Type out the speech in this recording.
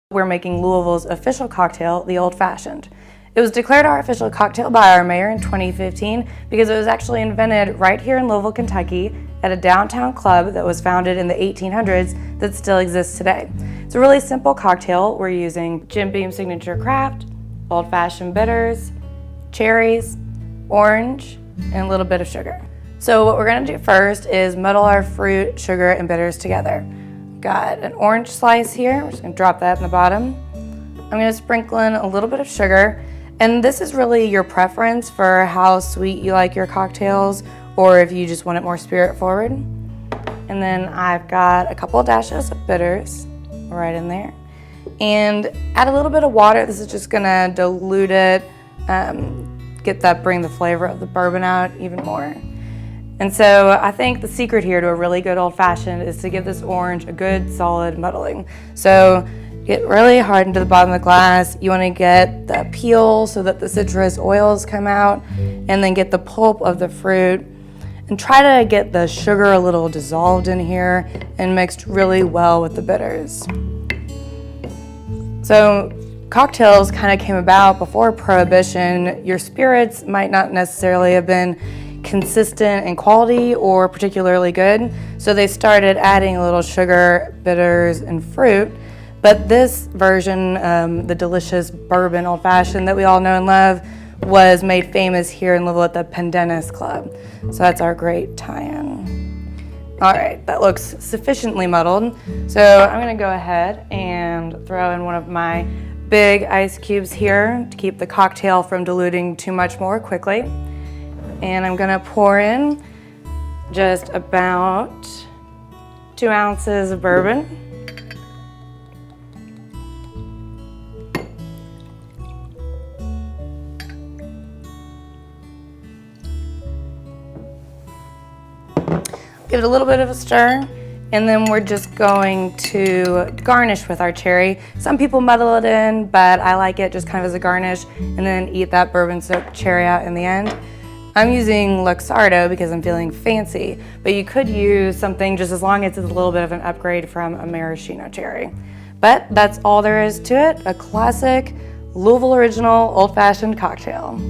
We're making Louisville's official cocktail, the Old Fashioned. It was declared our official cocktail by our mayor in 2015 because it was actually invented right here in Louisville, Kentucky at a downtown club that was founded in the 1800s that still exists today. It's a really simple cocktail. We're using Jim Beam Signature Craft, Old Fashioned bitters, cherries, orange, and a little bit of sugar. So what we're gonna do first is muddle our fruit, sugar, and bitters together. Got an orange slice here. We're just gonna drop that in the bottom. I'm gonna sprinkle in a little bit of sugar. And this is really your preference for how sweet you like your cocktails, or if you just want it more spirit forward. And then I've got a couple of dashes of bitters right in there. And add a little bit of water. This is just gonna dilute it, bring the flavor of the bourbon out even more. And so I think the secret here to a really good old fashioned is to give this orange a good solid muddling. So get really hard into the bottom of the glass. You want to get the peel so that the citrus oils come out, and then get the pulp of the fruit. And try to get the sugar a little dissolved in here and mixed really well with the bitters. So cocktails kind of came about before Prohibition. Your spirits might not necessarily have been consistent in quality or particularly good, so they started adding a little sugar, bitters, and fruit. But this version, the delicious bourbon old fashioned that we all know and love, was made famous here in Louisville at the Pendennis Club. So that's our great tie-in. All right, that looks sufficiently muddled. So I'm gonna go ahead and throw in one of my big ice cubes here to keep the cocktail from diluting too much more quickly. And I'm gonna pour in just about 2 ounces of bourbon. Give it a little bit of a stir, and then we're just going to garnish with our cherry. Some people muddle it in, but I like it just kind of as a garnish, and then eat that bourbon-soaked cherry out in the end. I'm using Luxardo because I'm feeling fancy, but you could use something just as long as it's a little bit of an upgrade from a maraschino cherry. But that's all there is to it, a classic Louisville original old-fashioned cocktail.